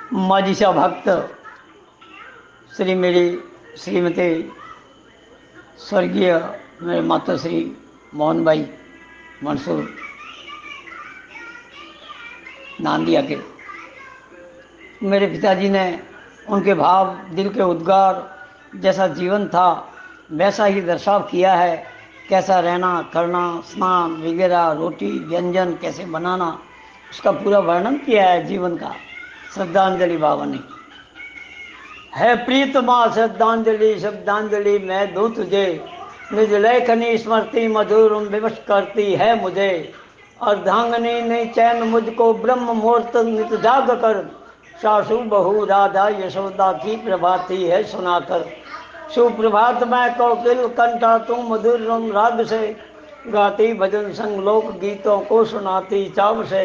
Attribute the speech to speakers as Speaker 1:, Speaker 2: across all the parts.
Speaker 1: माजिशा भक्त श्री मेरी श्रीमती स्वर्गीय मेरे माता श्री मोहन भाई मंसूर नांदिया के, मेरे पिताजी ने उनके भाव, दिल के उद्गार, जैसा जीवन था वैसा ही दर्शाव किया है। कैसा रहना करना, स्नान वगैरह, रोटी व्यंजन कैसे बनाना, उसका पूरा वर्णन किया है जीवन का। श्रद्धांजलि बावनी है प्रीतमा श्रद्धांजलि शब्दांजलि मैं दूं तुझे, निज लेखनी स्मृति मधुर विवश करती है मुझे। अर्धांगनी ने चैन मुझको ब्रह्म मुहूर्त नित जाग कर, सासु बहू राधा यशोदा की प्रभाती है सुनाकर। सुप्रभात में कोकिल कंठा तू मधुर रम राग से, गाती भजन संग लोक गीतों को सुनाती चाव से।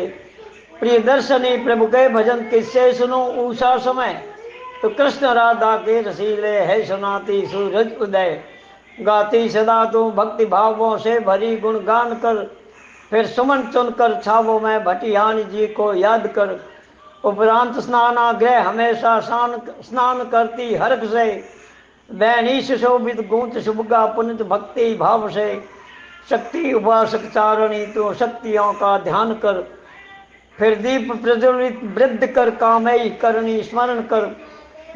Speaker 1: प्रिय दर्शनी प्रभु के भजन किससे सुनो उषा समय, तो कृष्ण राधा के रसीले है सुनाती सूरज उदय। गाती सदा तू भक्ति भावों से भरी गुणगान कर, फिर सुमन चुनकर छावों में भटियान जी को याद कर। उपरांत स्नानागृह हमेशा स्नान करती हर्ष से, बैनी सुशोभित गूंच शुभगा पुनित भक्ति भाव से। शक्ति उपासक चारणी तो शक्तियों का ध्यान कर, फिर दीप प्रज्वलित वृद्ध कर कामई करणी स्मरण कर।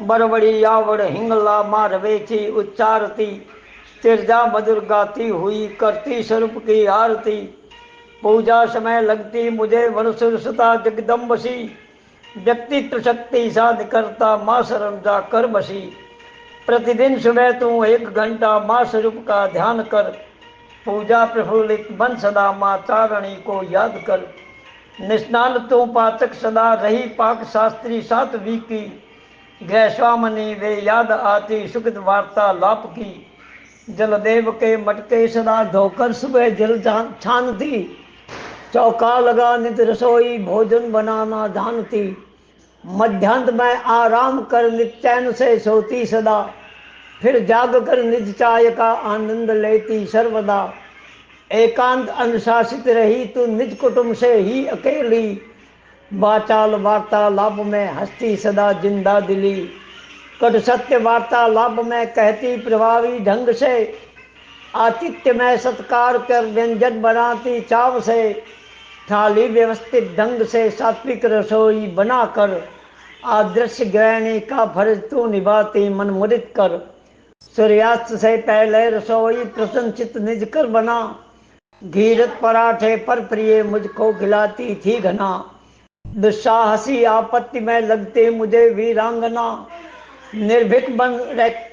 Speaker 1: बड़बड़ी यावड़ हिंगला मारवेची उच्चारती, तिरजा मधुर गाती हुई करती स्वरूप की आरती। पूजा समय लगती मुझे वनसुर सुता जगदम्बसी, व्यक्तित्व शक्ति साध करता माँ शरण जा कर बसी। प्रतिदिन सुबह तू 1 घंटा माँ स्वरूप का ध्यान कर, पूजा प्रफुल्लित बन सदा माँ चारणी को याद कर। निस्नान तू पाचक सदा रही पाक शास्त्री सात्विकी की, गृह स्वामनी वे याद आती सुखद वार्ता लाप की। जलदेव के मटके सदा धोकर सुबह जल छानती, चौका लगा नित रसोई भोजन बनाना जानती। मध्यांत में आराम कर नित चैन से सोती सदा, फिर जाग कर निज चाय का आनंद लेती सर्वदा। एकांत अनुशासित रही तू निज कुटुंब से ही अकेली, बाचाल वार्तालाप में हंसती सदा जिंदा दिली। कट सत्य वार्तालाप में कहती प्रभावी ढंग से, आतिथ्य में सत्कार कर व्यंजन बनाती चाव से। थाली व्यवस्थित ढंग से सात्विक रसोई बनाकर, आदर्श गृहिणी का फर्ज तू निभाती मन मुदित कर। सूर्यास्त से पहले रसोई प्रसन्नचित निज कर बना, घीरत पराठे पर प्रिय मुझको खिलाती थी घना। दुस्साहसी आपत्ति में लगते मुझे वीरांगना, निर्भीक बन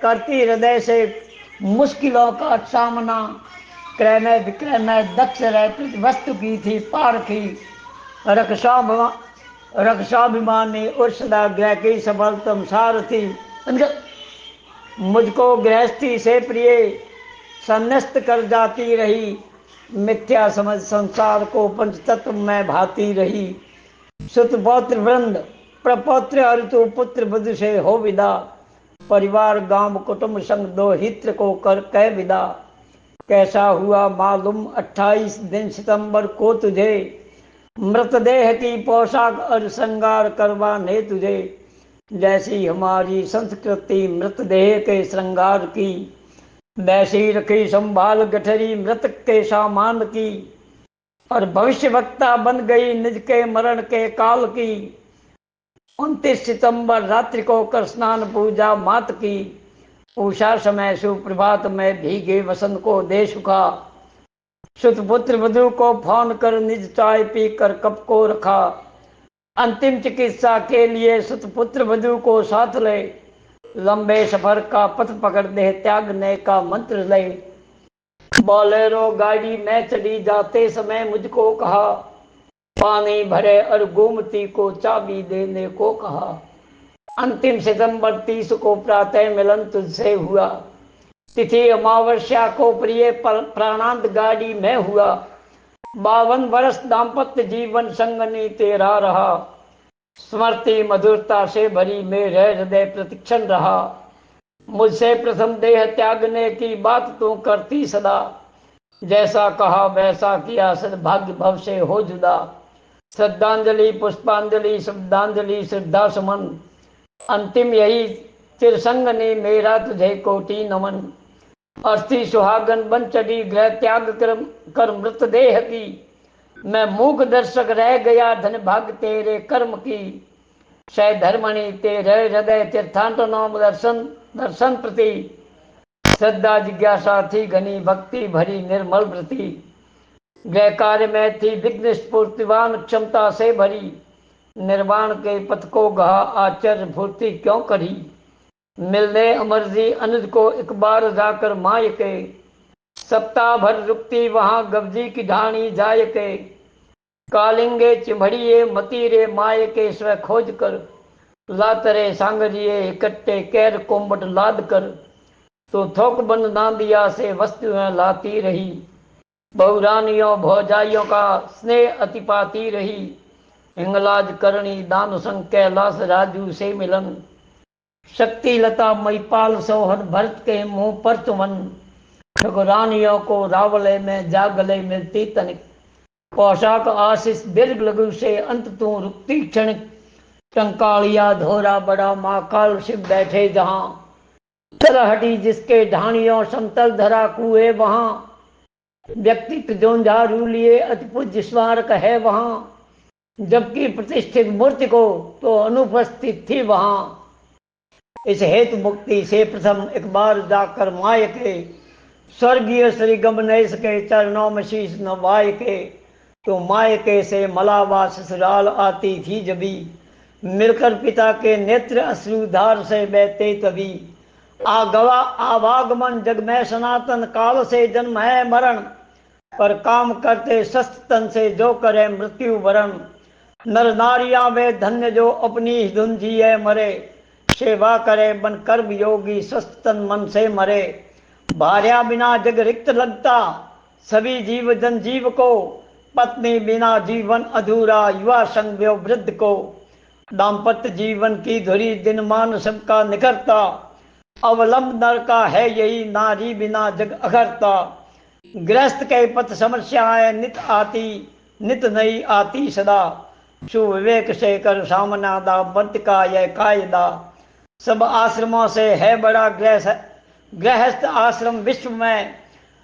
Speaker 1: करती हृदय से मुश्किलों का सामना। क्रय में विक्रय में दक्ष रह वस्तु की थी पारखी, रक्षाभिमानी और सदा गृह की सबलतम सारथी। मुझको गृहस्थी से प्रिय संन्यस्त कर जाती रही, मिथ्या समझ संसार को पंचतत्व में भाती रही। सुत पौत्र वृंद प्रपौत्र अऋतु पुत्र बुध से हो विदा, परिवार गांव कुटुंब संग 2 हित्र को कर कह विदा। कैसा हुआ मालूम 28 दिन सितंबर को तुझे, मृतदेह की पोशाक और श्रृंगार करवाने तुझे। जैसी हमारी संस्कृति मृतदेह के श्रृंगार की, वैसी रखी संभाल गठरी मृतक के सामान की। और भविष्य वक्ता बन गई निज के मरण के काल की। 29 सितंबर रात्रि को कर स्नान पूजा मात की, उषा समय सुप्रभात में भीगे वसन को दे सुखा। सुतपुत्र वधु को फोन कर निज चाय पी कर कप को रखा। अंतिम चिकित्सा के लिए सुतपुत्र वधु को साथ ले, लंबे सफर का पथ पकड़ दे त्यागने का मंत्र ले। बोलेरो गाड़ी में चली जाते समय मुझको कहा, पानी भरे और गोमती को चाबी देने को कहा। अंतिम सितंबर 30 को प्रातः मिलन तुझसे हुआ, तिथि अमावस्या को प्रिय प्राणांत गाड़ी में हुआ। 52 वर्ष दाम्पत्य जीवन संगनी तेरा रहा, स्मृति मधुरता से भरी मेरे हृदय प्रतिक्षण रहा। मुझसे प्रथम देह त्यागने की बात तू करती सदा, जैसा कहा वैसा किया सद्भाग्य भव से हो जुदा। श्रद्धांजलि, पुष्पांजलि, शब्दांजलि, श्रद्धा सुमन, अंतिम यही तिरसंग ने मेरा तुझे कोटि नमन। अस्थि सुहागन बन चढ़ी ग्रह त्याग कर मृतदेह की, मैं मूक दर्शक रह गया धन भाग तेरे कर्म की। शय धर्मणि तेरे हृदय तीर्थांत नाम दर्शन दर्शन प्रति, श्रद्धा जिज्ञासा थी घनी भक्ति भरी निर्मल वृत्ति। गृह कार्य में थी विघ्न स्फूर्तिवान क्षमता से भरी, निर्वाण के पथ को गहा आश्चर्य फूर्ति क्यों करी। मिलने अमर जी अनुज को एक बार जाकर माय के, सप्ताह भर रुकती वहां गवजी की ढाणी जाय के। कालिंगे चिमड़िए मतीरे माय के स्व खोज कर, लातरे सांगरिए इकट्ठे कैर कोम्बट लाद कर। तो थोक बंद नांदिया से वस्तुएं लाती रही, बहुरानियों भौजाइयों का स्नेह अतिपाती रही। हिंगलाज करणी दान संग कैलाश राजू से मिलन, शक्ति लता मईपाल सोहन भरत के मुंह पर तुमन। ठकुरानियों को रावले में जागले मिलती तनिक, पोशाक आशीष दीर्घ लघु से अंत तू रुकती क्षणिक। कंकालिया धोरा बड़ा महाकाल शिव बैठे जहां, तरहटी जिसके ढाणियों समतल धरा कुए वहां। व्यक्तित्व जोंझारू लिए अति पूज्य स्मारक है वहां, जबकि प्रतिष्ठित मूर्ति को तो अनुपस्थित थी वहां। इस हेतु मुक्ति से प्रथम एक बार जाकर माय के, स्वर्गीय श्री गमनेश के चरणों में शीश नवाय के। तो माय के से मलावा ससुराल आती थी जबी, मिलकर पिता के नेत्र अश्रुधार से बहते तभी। आगवा आवागमन जग में सनातन काल से जन्म है मरण, पर काम करते स्वस्थ तन से जो करे मृत्यु वरण। नर नारियां वे धन्य जो अपनी ही धुन जिए मरे, सेवा करे बन कर्म योगी स्वस्थ तन मन से मरे। भार्या बिना जग रिक्त लगता सभी जीव जन जीव को, पत्नी बिना जीवन अधूरा युवा संग वृद्ध को। दाम्पत्य जीवन की धुरी दिन मान सबका निकरता, अवलंब नर का है यही नारी बिना जग अघरता। गृहस्थ के पथ समस्याएं नित आती नित नई आती सदा, सुविवेक से कर सामना दाम्पत्य का यह कायदा। सब आश्रमों से है बड़ा गृहस्थ आश्रम विश्व में,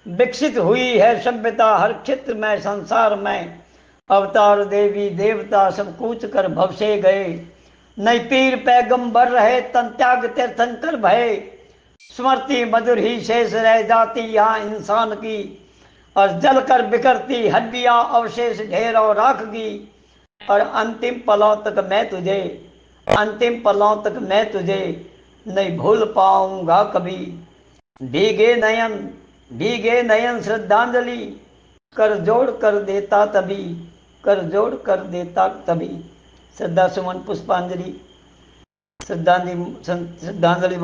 Speaker 1: विकसित हुई है सभ्यता हर क्षेत्र में संसार में। अवतार देवी देवता सब कूच कर भव से गए, नई पीर पैगंबर रहे तन त्याग तीर्थंकर भय। स्मृति मधुर ही शेष रह जाती यहाँ इंसान की, और जल कर बिखरती हड्डियां अवशेष ढेर और राखगी। और अंतिम पलों तक मैं तुझे नहीं भूल पाऊंगा कभी। भीगे नयन श्रद्धांजलि, कर जोड़ कर देता तभी। श्रद्धा सुमन पुष्पांजलि श्रद्धांजलि